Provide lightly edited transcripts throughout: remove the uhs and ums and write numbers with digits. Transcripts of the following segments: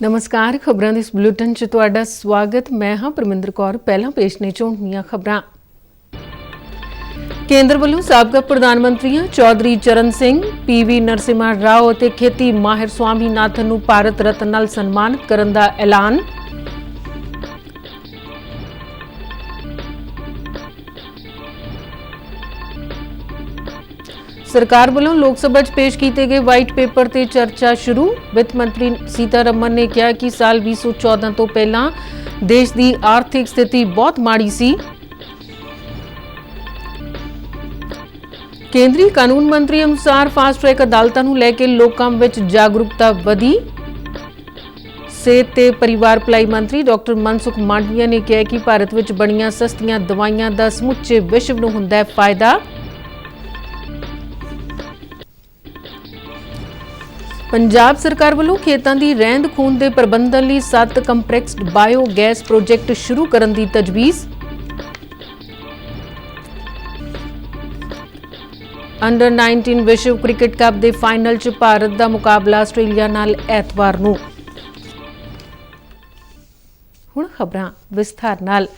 नमस्कार, खबरां दे इस बुलेटिन च तुहाडा स्वागत। मैं हां परमिंदर कौर। पहलां पेश ने ਝੋਂਟਵੀਆਂ खबरां। केंद्र ਵੱਲੋਂ ਸਾਬਕਾ ਪ੍ਰਧਾਨ ਮੰਤਰੀਆਂ ਚੌਧਰੀ ਚਰਨ ਸਿੰਘ, ਪੀਵੀ ਨਰਸਿਮਹਾ ਰਾਓ ਅਤੇ ਖੇਤੀ ਮਾਹਿਰ ਸਵਾਮੀਨਾਥਨ ਨੂੰ ਭਾਰਤ ਰਤਨ ਨਾਲ ਸਨਮਾਨਿਤ ਕਰਨ ਦਾ ਐਲਾਨ। सरकार वालों लोक सभा च पेश किए गए वाइट पेपर ते चर्चा शुरू। वित्त मंत्री सीतारमन ने कहा कि साल 2014 तो पहला देश की आर्थिक स्थिति बहुत माड़ी सी। केंद्रीय कानून मंत्री अनुसार फास्ट ट्रैक अदालतां नूं लैके लोकां विच जागरूकता वधी। सेहत ते परिवार भलाई मंत्री डॉक्टर मनसुख मांडविया ने कहा कि भारत विच बणीआं सस्तियां दवाइयां दा समुचे विश्व नूं हुंदा है फायदा। पंजाब सरकार वालों खेतां दी रहंद खूंद दे प्रबंधन लई 7 कंप्रैक्स्ड बायोगैस प्रोजेक्ट शुरू करन दी तजवीज़। अंडर 19 विश्व क्रिकेट कप दे फाइनल च भारत दा मुकाबला आस्ट्रेलिया नाल ऐतवार नूं। हुण खबरां विस्तार नाल।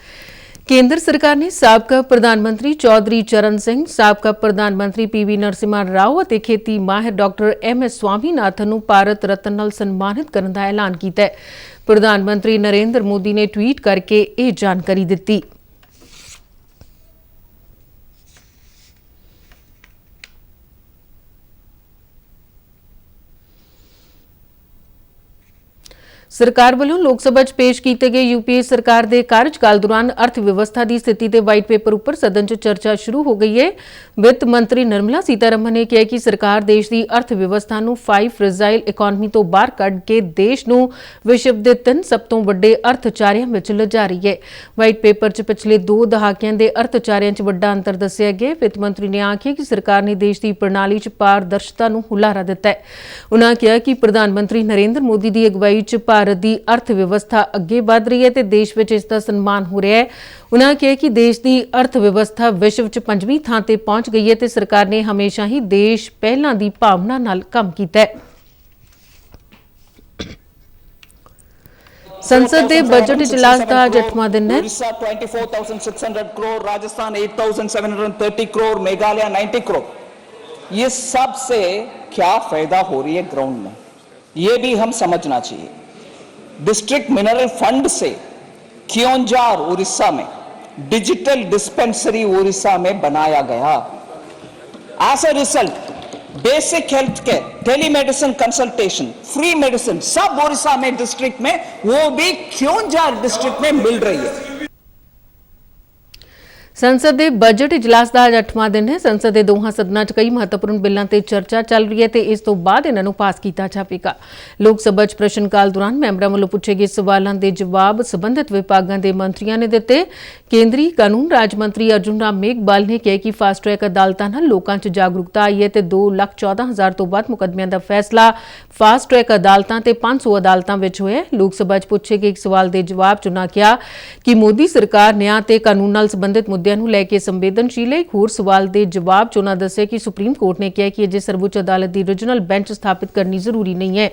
केंद्र सरकार ने साबका प्रधानमंत्री चौधरी चरण सिंह, साबका प्रधानमंत्री पीवी नरसिम्हा राव और खेती माहिर डॉक्टर MS स्वामीनाथन नूं भारत रत्न नाल सन्मानित करने का ऐलान किया है। प्रधानमंत्री नरेंद्र मोदी ने ट्वीट करके यह जानकारी दी। सरकार वालों लोक सभा च पेश किए गए यूपीए सरकार के कार्यकाल दौरान अर्थव्यवस्था की स्थिति के वाइट पेपर उपर सदन च चर्चा शुरू हो गई है। वित्त मंत्री निर्मला सीतारमन ने कहा कि सरकार देश की अर्थव्यवस्था नूं 5 फ्रेजाइल इकॉनमी तो बाहर कढ़ के देश नूं विश्व के 3 सब तो वड्डे अर्थचारियां विच लिजा रही है। वाइट पेपर च पिछले 2 दहाकिਆਂ ਦੇ अर्थचारियां च वड्डा अंतर दस्सिया गया। वित्त मंत्री ने आखिया कि सरकार ने देश की प्रणाली च पारदर्शिता नूं हुलारा दिता है। उन्होंने कहा कि प्रधानमंत्री नरेंद्र मोदी की अगवाई च भारत की अर्थव्यवस्था अगे बढ़ रही है तो देश में इसका सम्मान हो रहा है। उन्होंने कहा कि देश की अर्थव्यवस्था विश्व च 5वीं थां ते पहुंच गई है तो सरकार ने हमेशा ही देश पहला की भावना नाल काम किया है। संसद के बजट इजलास का आज 8वां दिन है। 24,600 करोड़, राजस्थान 8,730 करोड़, मेघालय 90 करोड़। ये सब से क्या फायदा हो रही है ग्राउंड में, ये भी हम समझना चाहिए। डिस्ट्रिक्ट मिनरल फंड से क्योंझार उड़ीसा में डिजिटल डिस्पेंसरी उड़ीसा में बनाया गया। As a result basic health care, telemedicine consultation, free medicine सब उड़ीसा में डिस्ट्रिक्ट में, वो भी क्योंझार डिस्ट्रिक्ट में मिल रही है। संसद के बजट इजलास का आज 8वां दिन है। संसद के दोहां सदनां च कई महत्वपूर्ण बिलों पर चर्चा चल रही है तो इस तो बाद इन्हों पास किया जाएगा। लोक सभा च प्रश्नकाल दौरान मैंबरों वालों पूछे गए सवालों के जवाब संबंधित विभागों के मंत्रियों ने दिते। केंद्रीय कानून राज मंत्री अर्जुन राम मेघवाल ने कहा कि फास्ट ट्रैक अदालतां नाल लोकां च जागरूकता आई है तो 2,14,000 तो वध मुकदमियां का फैसला फास्ट ट्रैक अदालतां ते 500 अदालतां विच होया। लोक सभा च पूछे गए एक सवाल के जवाब च उन्होंने कहा कि मोदी सरकार न्याय ते कानून नाल संबंधित मुद्दों ਨੂੰ ਲੈ ਕੇ ਸੰਵੇਦਨਸ਼ੀਲ ਹੈ। ਇੱਕ ਹੋਰ ਸਵਾਲ ਦੇ ਜਵਾਬ ਚ ਉਹਨਾਂ ਦੱਸਿਆ ਕਿ ਸੁਪਰੀਮ कोर्ट ने कहा कि अजय सर्वोच्च अदालत की रीजनल बेंच स्थापित करनी जरूरी नहीं है।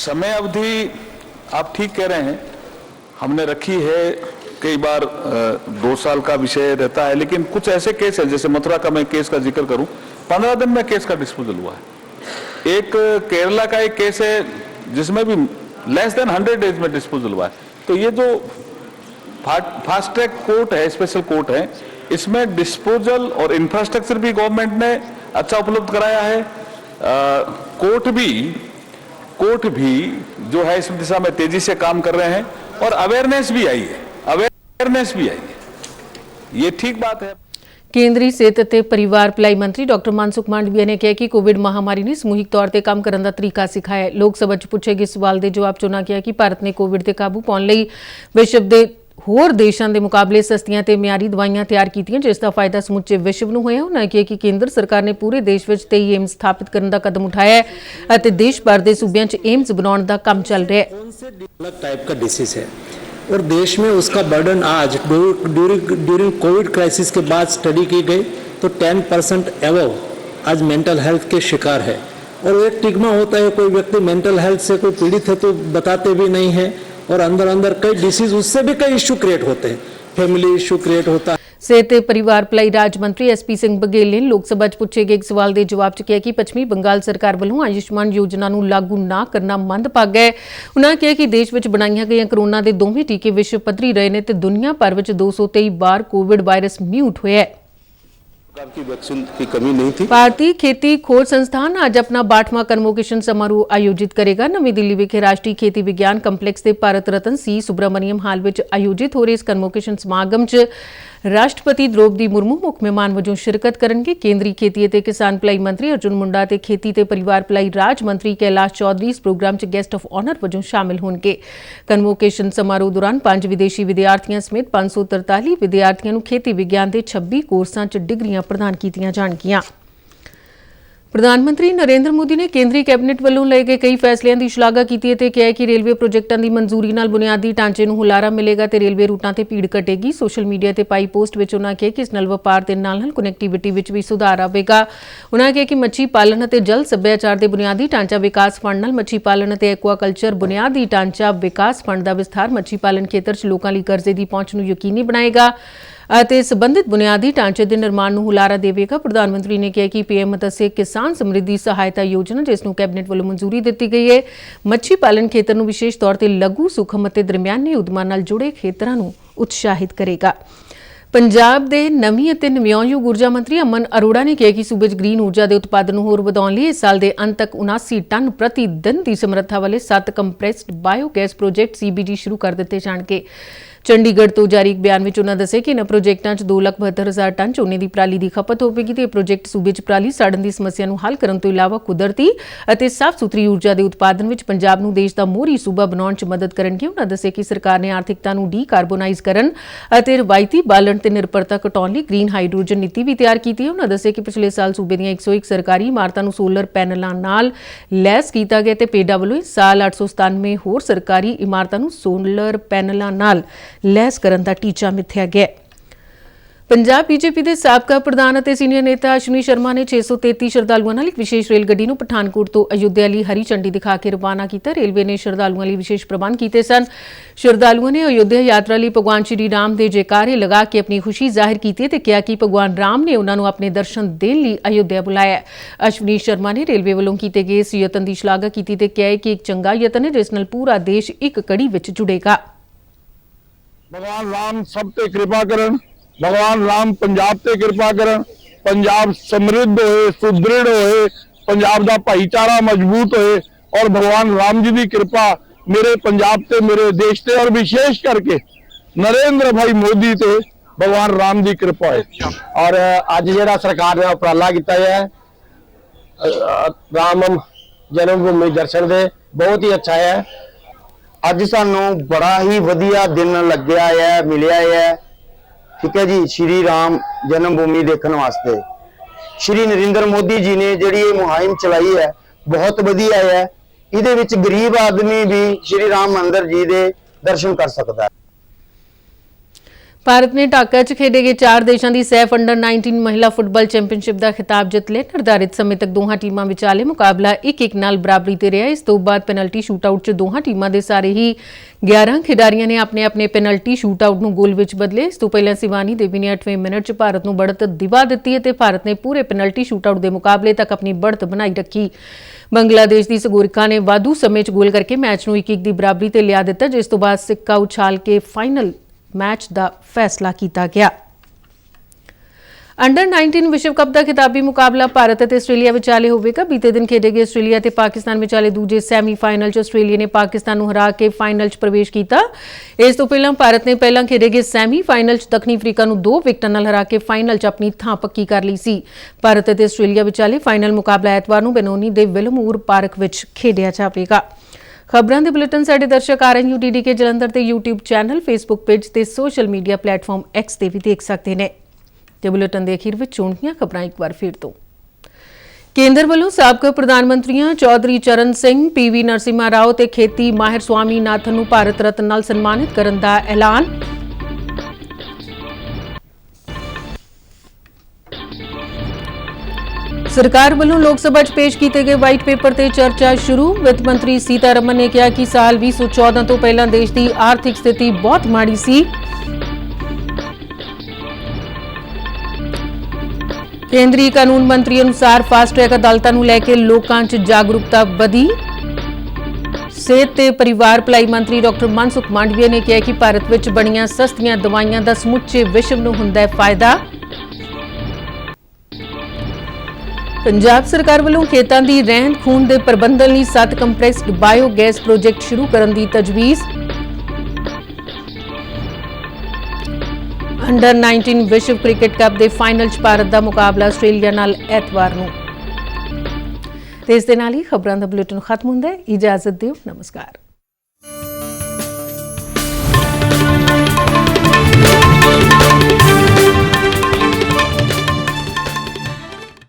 समय अवधि आप ठीक कह रहे हैं, हमने रखी है। कई बार 2 साल का विषय रहता है, लेकिन कुछ ऐसे केस है, जैसे मथुरा का मैं केस का जिक्र करूं, 15 दिन में केस का डिस्पोजल हुआ है। एक केरला का एक केस है जिसमें भी लेस देन 100 डेज में डिस्पोजल हुआ है। तो ये जो फास्ट ट्रैक कोर्ट है, स्पेशल कोर्ट है, इसमें डिस्पोजल और इंफ्रास्ट्रक्चर भी गवर्नमेंट ने अच्छा उपलब्ध कराया है। कोर्ट भी जो है इस दिशा में तेजी से काम कर रहे हैं और अवेयरनेस भी आई है। ये ठीक बात है। केंद्रीय सेहत ते परिवार भलाई मंत्री डॉक्टर मनसुख मांडविया ने कहा कि कोविड महामारी ने समूहिक तौर पर काम करने का तरीका सिखाया है। लोक सभा च पूछे गए सवाल के जवाब च उन्होंने कहा कि भारत ने कोविड ते काबू पाने लई विश्व के होर देशों के मुकाबले सस्तियां ते म्यारी दवाइयां तैयार कीतियां, जिसका फायदा समुचे विश्व नूं होया। उन्होंने कहा कि केंद्र सरकार ने पूरे देश में 23 एम्स स्थापित करने का कदम उठाया है और देश भर के सूबों च एम्स बनाने का काम चल रहा है। कौन से अलग टाइप का डिसीज है और देश में उसका बर्डन आज ड्यूरिंग कोविड क्राइसिस के बाद स्टडी की गई तो 10% एवो आज मेंटल हेल्थ के शिकार है। और वो एक टिग्मा होता है, कोई व्यक्ति मेंटल हेल्थ से कोई पीड़ित है तो बताते भी नहीं है, और अंदर अंदर कई डिसीज, उससे भी कई इश्यू क्रिएट होते हैं, फैमिली इश्यू क्रिएट होता है। ਸਿਹਤ ਤੇ ਪਰਿਵਾਰ ਭਲਾਈ ਰਾਜ ਮੰਤਰੀ ਐਸਪੀ ਸਿੰਘ ਬਘੇਲ ਨੇ ਲੋਕ ਸਭਾ 'ਚ ਪੁੱਛੇ ਗਏ ਇੱਕ ਸਵਾਲ ਦੇ ਜਵਾਬ 'ਚ ਕਿਹਾ ਕਿ ਪੱਛਮੀ ਬੰਗਾਲ ਸਰਕਾਰ ਵੱਲੋਂ ਆਯੁਸ਼ਮਾਨ ਯੋਜਨਾ ਨੂੰ ਲਾਗੂ ਨਾ ਕਰਨਾ ਮੰਦਭਾਗਾ ਹੈ। ਉਨ੍ਹਾਂ ਕਿਹਾ ਕਿ ਦੇਸ਼ ਵਿੱਚ ਬਣਾਈਆਂ ਗਈਆਂ ਕਰੋਨਾ ਦੇ ਦੋਵੇਂ ਟੀਕੇ ਵਿਸ਼ਵ ਪੱਧਰੀ ਰਹੇ ਨੇ ਤੇ ਦੁਨੀਆ ਭਰ ਵਿੱਚ 223 ਵਾਰ ਕੋਵਿਡ ਵਾਇਰਸ ਮਿਊਟ ਹੋਇਆ ਹੈ। की वैक्सीन की कमी नहीं थी। भारतीय खेती खोज संस्थान आज अपना 62वां कन्वोकेशन समारोह आयोजित करेगा। नवी दिल्ली विखे राष्ट्रीय खेती विज्ञान कंपलैक्स के भारत रत्न सी सुब्रमण्यम हाल में आयोजित हो रहे इस कन्वोकेशन समागम च राष्ट्रपति द्रौपदी मुर्मू मुख मेहमान वजों शिरकत करेंगे। केंद्रीय खेती ते किसान भलाई मंत्री अर्जुन मुंडा ते खेती ते परिवार भलाई राज मंत्री कैलाश चौधरी इस प्रोग्राम च गेस्ट ऑफ ऑनर वजों शामिल होंगे। कन्वोकेशन समारोह दौरान 5 विदेशी विद्यार्थियों समेत 543 विद्यार्थियों नूं खेती विज्ञान के 26 कोर्सां च डिग्रियां प्रदान कीतियां जाणगियां। प्रधानमंत्री नरेंद्र मोदी ने केंद्रीय कैबिनेट ਵੱਲੋਂ ਲਏ ਗਏ ਕਈ ਫੈਸਲਿਆਂ ਦੀ ਸ਼ਲਾਘਾ ਕੀਤੀ ਅਤੇ ਕਿਹਾ ਕਿ ਰੇਲਵੇ ਪ੍ਰੋਜੈਕਟਾਂ ਦੀ ਮਨਜ਼ੂਰੀ ਨਾਲ ਬੁਨਿਆਦੀ ਢਾਂਚੇ ਨੂੰ ਹੁਲਾਰਾ ਮਿਲੇਗਾ ਤੇ ਰੇਲਵੇ ਰੂਟਾਂ ਤੇ ਭੀੜ ਘਟੇਗੀ। ਸੋਸ਼ਲ ਮੀਡੀਆ ਤੇ ਪਾਈ ਪੋਸਟ ਵਿੱਚ ਉਨ੍ਹਾਂ ਕਿਹਾ ਕਿ ਇਸ ਨਾਲ ਵਪਾਰ ਦੇ ਨਾਲ-ਨਾਲ ਕਨੈਕਟੀਵਿਟੀ ਵਿੱਚ ਵੀ ਸੁਧਾਰ ਆਵੇਗਾ। ਉਨ੍ਹਾਂ ਕਿਹਾ ਕਿ ਮੱਛੀ ਪਾਲਣ ਅਤੇ ਜਲ ਸੱਭਿਆਚਾਰ ਦੇ ਬੁਨਿਆਦੀ ਢਾਂਚਾ ਵਿਕਾਸ ਫੰਡ ਨਾਲ ਮੱਛੀ ਪਾਲਣ ਅਤੇ ਐਕੁਆਕਲਚਰ ਬੁਨਿਆਦੀ ਢਾਂਚਾ ਵਿਕਾਸ ਫੰਡ ਦਾ ਵਿਸਥਾਰ ਮੱਛੀ ਪਾਲਣ ਖੇਤਰ 'ਚ ਲੋਕਾਂ ਲਈ ਕਰਜ਼ੇ ਦੀ ਪਹੁੰਚ ਨੂੰ ਯਕੀਨੀ ਬਣਾਏਗਾ ਅਤੇ ਸੰਬੰਧਿਤ ਬੁਨਿਆਦੀ ਢਾਂਚੇ ਦੇ ਨਿਰਮਾਣ ਨੂੰ ਹੁਲਾਰਾ ਦੇਵੇਗਾ। ਪ੍ਰਧਾਨ ਮੰਤਰੀ ਨੇ ਕਿਹਾ ਕਿ ਪੀਐਮ ਮਤਸਯ ਕਿਸਾਨ ਸਮਰਿੱਧੀ ਸਹਾਇਤਾ ਯੋਜਨਾ ਜਿਸ ਨੂੰ ਕੈਬਨਿਟ ਵੱਲੋਂ ਮਨਜ਼ੂਰੀ ਦਿੱਤੀ ਗਈ ਹੈ ਮੱਛੀ ਪਾਲਣ ਖੇਤਰ ਨੂੰ ਵਿਸ਼ੇਸ਼ ਤੌਰ ਤੇ ਲਘੂ ਸੂਖਮ ਅਤੇ ਦਰਮਿਆਨੇ ਉਦਮਾਂ ਨਾਲ ਜੁੜੇ ਖੇਤਰਾਂ ਨੂੰ ਉਤਸ਼ਾਹਿਤ ਕਰੇਗਾ। ਪੰਜਾਬ ਦੇ ਨਵੀਂ ਅਤੇ ਨਵਿਆਉਣਯੋਗ ਊਰਜਾ ਮੰਤਰੀ ਅਮਨ ਅਰੋੜਾ ਨੇ ਕਿਹਾ ਕਿ ਸੂਬੇ 'ਚ ਗ੍ਰੀਨ ਊਰਜਾ ਦੇ ਉਤਪਾਦਨ ਨੂੰ ਹੋਰ ਵਧਾਉਣ ਲਈ ਇਸ ਸਾਲ ਦੇ ਅੰਤ ਤੱਕ 79 ਟਨ ਪ੍ਰਤੀ ਦਿਨ ਦੀ ਸਮਰੱਥਾ ਵਾਲੇ 7 ਕੰਪਰੈਸਡ ਬਾਇਓਗੈਸ ਪ੍ਰੋਜੈਕਟ ਸੀਬੀਜੀ ਸ਼ੁਰੂ ਕਰ ਦਿੱਤੇ ਜਾਣਗੇ। ਚੰਡੀਗੜ੍ਹ ਤੋਂ ਜਾਰੀ ਇੱਕ ਬਿਆਨ ਵਿੱਚ ਉਨ੍ਹਾਂ ਦੱਸਿਆ ਕਿ ਇਨ੍ਹਾਂ ਪ੍ਰੋਜੈਕਟਾਂ 'ਚ 2,72,000 ਟਨ ਝੋਨੇ ਦੀ ਪਰਾਲੀ ਦੀ ਖਪਤ ਹੋਵੇਗੀ ਤੇ ਇਹ ਪ੍ਰੋਜੈਕਟ ਸੂਬੇ 'ਚ ਪਰਾਲੀ ਸਾੜਨ ਦੀ ਸਮੱਸਿਆ ਨੂੰ ਹੱਲ ਕਰਨ ਤੋਂ ਇਲਾਵਾ ਕੁਦਰਤੀ ਅਤੇ ਸਾਫ਼ ਸੁਥਰੀ ਊਰਜਾ ਦੇ ਉਤਪਾਦਨ ਵਿੱਚ ਪੰਜਾਬ ਨੂੰ ਦੇਸ਼ ਦਾ ਮੋਹਰੀ ਸੂਬਾ ਬਣਾਉਣ 'ਚ ਮਦਦ ਕਰਨਗੇ। ਉਨ੍ਹਾਂ ਦੱਸਿਆ ਕਿ ਸਰਕਾਰ ਨੇ ਆਰਥਿਕਤਾ ਨੂੰ ਡੀਕਾਰਬੋਨਾਈਜ਼ ਕਰਨ ਅਤੇ ਰਵਾਇਤੀ ਬਾਲਣ ਤੇ ਨਿਰਭਰਤਾ ਘਟਾਉਣ ਲਈ ਗ੍ਰੀਨ ਹਾਈਡਰੋਜਨ ਨੀਤੀ ਵੀ ਤਿਆਰ ਕੀਤੀ ਹੈ। ਉਨ੍ਹਾਂ ਦੱਸਿਆ ਕਿ ਪਿਛਲੇ ਸਾਲ ਸੂਬੇ ਦੀਆਂ 101 ਸਰਕਾਰੀ ਇਮਾਰਤਾਂ ਨੂੰ ਸੋਲਰ ਪੈਨਲਾਂ ਨਾਲ ਲੈਸ ਕੀਤਾ ਗਿਆ ਤੇ ਪੇਡਾ ਵੱਲੋਂ ਇਸ ਸਾਲ 897 ਹੋਰ ਸਰਕਾਰੀ ਇਮਾਰਤਾਂ ਨੂੰ ਸੋਲਰ ਪੈਨਲਾਂ ਨਾਲ ਲੈਸ ਕਰਨ ਦਾ ਟੀਚਾ ਮਿੱਥਿਆ ਗਿਆ। ਪੰਜਾਬ ਬੀਜੇਪੀ ਦੇ ਸਾਬਕਾ ਪ੍ਰਧਾਨ ਅਤੇ ਸੀਨੀਅਰ ਨੇਤਾ ਅਸ਼ਵਨੀ ਸ਼ਰਮਾ ਨੇ 633 ਸ਼ਰਧਾਲੂਆਂ ਨਾਲ ਇੱਕ ਵਿਸ਼ੇਸ਼ ਰੇਲ ਗੱਡੀ ਨੂੰ ਪਠਾਨਕੋਟ ਤੋਂ ਅਯੁੱਧਿਆ ਲਈ ਹਰੀ ਝੰਡੀ ਦਿਖਾ ਕੇ ਰਵਾਨਾ ਕੀਤਾ। ਰੇਲਵੇ ਨੇ ਸ਼ਰਧਾਲੂਆਂ ਲਈ ਵਿਸ਼ੇਸ਼ ਪ੍ਰਬੰਧ ਕੀਤੇ ਸਨ। ਸ਼ਰਧਾਲੂਆਂ ਨੇ ਅਯੁੱਧਿਆ ਯਾਤਰਾ ਲਈ ਭਗਵਾਨ ਸ਼੍ਰੀ ਰਾਮ ਦੇ ਜੈਕਾਰੇ ਲਗਾ ਕੇ ਆਪਣੀ ਖੁਸ਼ੀ ਜ਼ਾਹਿਰ ਕੀਤੀ ਤੇ ਕਿਹਾ ਕਿ ਭਗਵਾਨ ਰਾਮ ਨੇ ਉਹਨਾਂ ਨੂੰ ਆਪਣੇ ਦਰਸ਼ਨ ਦੇਣ ਲਈ ਅਯੁੱਧਿਆ ਬੁਲਾਇਆ। ਅਸ਼ਵਨੀ ਸ਼ਰਮਾ ਨੇ ਰੇਲਵੇ ਵੱਲੋਂ ਕੀਤੇ ਗਏ ਇਸ ਯਤਨ ਦੀ ਸ਼ਲਾਘਾ ਕੀਤੀ ਤੇ ਕਿਹਾ ਕਿ ਇੱਕ ਚੰਗਾ ਯਤਨ ਹੈ ਜਿਸ ਨਾਲ ਪੂਰਾ ਦੇਸ਼ ਇੱਕ ਕੜੀ ਵਿੱਚ ਜੁੜੇਗਾ। भगवान राम सब ते कृपा करन, भगवान राम पंजाब ते कृपा करन, पंजाब समृद्ध होए, सुदृढ़ होए, पंजाब दा भाईचारा मजबूत होए और भगवान राम जी दी कृपा मेरे पंजाब ते मेरे देश ते और विशेष करके नरेंद्र भाई मोदी ते भगवान राम दी कृपा है। और अज जेड़ा सरकार ने उपराला किया है राम जन्मभूमि दर्शन दे बहुत ही अच्छा है। ਅੱਜ ਸਾਨੂੰ ਬੜਾ ਹੀ ਵਧੀਆ ਦਿਨ ਲੱਗਿਆ ਹੈ, ਮਿਲਿਆ ਹੈ, ਠੀਕ ਹੈ ਜੀ, ਸ਼੍ਰੀ ਰਾਮ ਜਨਮ ਭੂਮੀ ਦੇਖਣ ਵਾਸਤੇ। ਸ਼੍ਰੀ ਨਰਿੰਦਰ ਮੋਦੀ ਜੀ ਨੇ ਜਿਹੜੀ ਇਹ ਮੁਹਿੰਮ ਚਲਾਈ ਹੈ ਬਹੁਤ ਵਧੀਆ ਹੈ। ਇਹਦੇ ਵਿੱਚ ਗਰੀਬ ਆਦਮੀ ਵੀ ਸ਼੍ਰੀ ਰਾਮ ਮੰਦਿਰ ਜੀ ਦੇ ਦਰਸ਼ਨ ਕਰ ਸਕਦਾ ਹੈ। ਭਾਰਤ ਨੇ ਢਾਕਾ 'ਚ ਖੇਡੇ ਗਏ 4 ਦੇਸ਼ਾਂ ਦੀ ਸੈਫ ਅੰਡਰ 19 ਮਹਿਲਾ ਫੁੱਟਬਾਲ ਚੈਂਪੀਅਨਸ਼ਿਪ ਦਾ ਖਿਤਾਬ ਜਿੱਤ ਲਿਆ। ਨਿਰਧਾਰਿਤ ਸਮੇਂ ਤੱਕ ਦੋਹਾਂ ਟੀਮਾਂ ਵਿਚਾਲੇ ਮੁਕਾਬਲਾ 1-1 ਨਾਲ ਬਰਾਬਰੀ ਤੇ ਰਿਹਾ। ਇਸ ਤੋਂ ਬਾਅਦ ਪੈਨਲਟੀ ਸ਼ੂਟਆਊਟ 'ਚ ਦੋਹਾਂ ਟੀਮਾਂ ਦੇ ਸਾਰੇ ਹੀ 11 ਖਿਡਾਰੀਆਂ ਨੇ ਆਪਣੇ ਪੈਨਲਟੀ ਸ਼ੂਟਆਊਟ ਨੂੰ ਗੋਲ ਵਿੱਚ ਬਦਲੇ। ਇਸ ਤੋਂ ਪਹਿਲਾਂ ਸਿਵਾਨੀ ਦੇਵੀ ਨੇ 8ਵੇਂ ਮਿੰਟ 'ਚ ਭਾਰਤ ਨੂੰ बढ़त ਦਿਵਾ ਦਿੱਤੀ ਅਤੇ ਭਾਰਤ ਨੇ ਪੂਰੇ ਪੈਨਲਟੀ ਸ਼ੂਟਆਊਟ ਦੇ ਮੁਕਾਬਲੇ ਤੱਕ ਆਪਣੀ बढ़त ਬਣਾਈ ਰੱਖੀ। ਬੰਗਲਾਦੇਸ਼ ਦੀ ਸਗੋਰਿਕਾ ਨੇ ਵਾਧੂ ਸਮੇਂ 'ਚ ਗੋਲ ਕਰਕੇ ਮੈਚ ਨੂੰ 1-1 ਦੀ ਬਰਾਬਰੀ ਤੇ ਲਿਆ ਦਿੱਤਾ ਜਿਸ ਤੋਂ ਬਾਅਦ ਸਿੱਕਾ ਉਛਾਲ ਕੇ ਫਾਈਨਲ ਮੈਚ ਦਾ ਫੈਸਲਾ ਕੀਤਾ ਗਿਆ। ਅੰਡਰ 19 ਵਿਸ਼ਵ ਕੱਪ ਦਾ ਖਿਤਾਬੀ ਮੁਕਾਬਲਾ ਭਾਰਤ ਅਤੇ ਆਸਟ੍ਰੇਲੀਆ ਵਿਚਾਲੇ ਹੋਵੇਗਾ। ਬੀਤੇ ਦਿਨ ਖੇਡੇ ਗਏ ਆਸਟ੍ਰੇਲੀਆ ਤੇ ਪਾਕਿਸਤਾਨ ਵਿਚਾਲੇ ਦੂਜੇ ਸੈਮੀਫਾਈਨਲ 'ਚ ਆਸਟ੍ਰੇਲੀਆ ਨੇ ਪਾਕਿਸਤਾਨ ਨੂੰ ਹਰਾ ਕੇ ਫਾਈਨਲ 'ਚ ਪ੍ਰਵੇਸ਼ ਕੀਤਾ। ਇਸ ਤੋਂ ਪਹਿਲਾਂ ਭਾਰਤ ਨੇ ਪਹਿਲਾਂ ਖੇਡੇ ਗਏ ਸੈਮੀਫਾਈਨਲ 'ਚ ਦੱਖਣੀ ਅਫਰੀਕਾ ਨੂੰ 2 ਵਿਕਟਾਂ ਨਾਲ ਹਰਾ ਕੇ ਫਾਈਨਲ 'ਚ ਆਪਣੀ ਥਾਂ ਪੱਕੀ ਕਰ ਲਈ ਸੀ। ਭਾਰਤ ਅਤੇ ਆਸਟ੍ਰੇਲੀਆ ਵਿਚਾਲੇ ਫਾਈਨਲ ਮੁਕਾਬਲਾ ਐਤਵਾਰ ਨੂੰ ਬੈਨੋਨੀ ਦੇ ਵਿਲਮੂਰ ਪਾਰਕ ਵਿੱਚ ਖੇਡਿਆ ਜਾਵੇਗਾ। ਖਬਰਾਂ ਦੇ ਬੁਲੇਟਿਨ ਸਾਡੇ ਦਰਸ਼ਕ RNUTDK ਜਲੰਧਰ ਤੇ YouTube ਚੈਨਲ, Facebook ਪੇਜ ਤੇ ਸੋਸ਼ਲ ਮੀਡੀਆ ਪਲੇਟਫਾਰਮ X ਤੇ ਵੀ ਦੇਖ ਸਕਦੇ ਨੇ। ਤੇ ਬੁਲੇਟਿਨ ਦੇ ਅਖੀਰ ਵਿੱਚ ਚੋਣਵੀਆਂ ਖਬਰਾਂ ਇੱਕ ਵਾਰ ਫਿਰ ਤੋਂ। ਕੇਂਦਰ ਵੱਲੋਂ ਸਾਬਕਾ ਪ੍ਰਧਾਨ ਮੰਤਰੀਆਂ ਚੌਧਰੀ ਚਰਨ ਸਿੰਘ, PV ਨਰਸਿਮਹਾ ਰਾਓ ਤੇ ਖੇਤੀ ਮਾਹਿਰ ਸਵਾਮੀਨਾਥਨ ਨੂੰ ਭਾਰਤ ਰਤਨ ਨਾਲ ਸਨਮਾਨਿਤ ਕਰਨ ਦਾ ਐਲਾਨ। सरकार ਵੱਲੋਂ ਲੋਕ ਸਭਾ 'ਚ ਪੇਸ਼ ਕੀਤੇ ਗਏ ਵਾਈਟ ਪੇਪਰ ਤੇ ਚਰਚਾ ਸ਼ੁਰੂ। ਵਿੱਤ ਮੰਤਰੀ ਸੀਤਾਰਮਨ ਨੇ ਕਿਹਾ ਕਿ ਸਾਲ 2014 ਤੋਂ ਪਹਿਲਾਂ ਦੇਸ਼ ਦੀ ਆਰਥਿਕ ਸਥਿਤੀ ਬਹੁਤ ਮਾੜੀ ਸੀ। ਕੇਂਦਰੀ ਕਾਨੂੰਨ ਮੰਤਰੀ ਅਨੁਸਾਰ ਫਾਸਟ ਟਰੈਕ ਅਦਾਲਤਾਂ ਨੂੰ ਲੈ ਕੇ ਲੋਕਾਂ 'ਚ ਜਾਗਰੂਕਤਾ ਵਧੀ। ਸਿਹਤ ਤੇ ਪਰਿਵਾਰ ਭਲਾਈ ਮੰਤਰੀ ਡਾਕਟਰ ਮਨਸੁਖ ਮਾਂਡਵੀਆ ਨੇ ਕਿਹਾ ਕਿ ਭਾਰਤ ਵਿੱਚ ਬਣੀਆਂ ਸਸਤੀਆਂ ਦਵਾਈਆਂ ਦਾ ਸਮੁੱਚੇ ਵਿਸ਼ਵ ਨੂੰ ਹੁੰਦਾ ਹੈ ਫਾਇਦਾ। ਪੰਜਾਬ ਸਰਕਾਰ ਵੱਲੋਂ ਖੇਤਾਂ ਦੀ ਰਹਿੰਦ ਖੂੰਹਦ ਦੇ ਪ੍ਰਬੰਧਨ ਲਈ 7 ਕੰਪਰੈਸਡ ਬਾਇਓਗੈਸ ਪ੍ਰੋਜੈਕਟ ਸ਼ੁਰੂ ਕਰਨ ਦੀ ਤਜਵੀਜ਼। ਅੰਡਰ 19 ਵਿਸ਼ਵ ਕ੍ਰਿਕਟ ਕੱਪ ਦੇ ਫਾਈਨਲ 'ਚ ਭਾਰਤ ਦਾ ਮੁਕਾਬਲਾ ਆਸਟ੍ਰੇਲੀਆ ਨਾਲ ਐਤਵਾਰ ਨੂੰ। ਤੇ ਇਸ ਦੇ ਨਾਲ ਹੀ ਖਬਰਾਂ ਦਾ ਬੁਲੇਟਿਨ ਖਤਮ ਹੁੰਦਾ ਹੈ। ਇਜਾਜ਼ਤ ਦਿਓ, ਨਮਸਕਾਰ।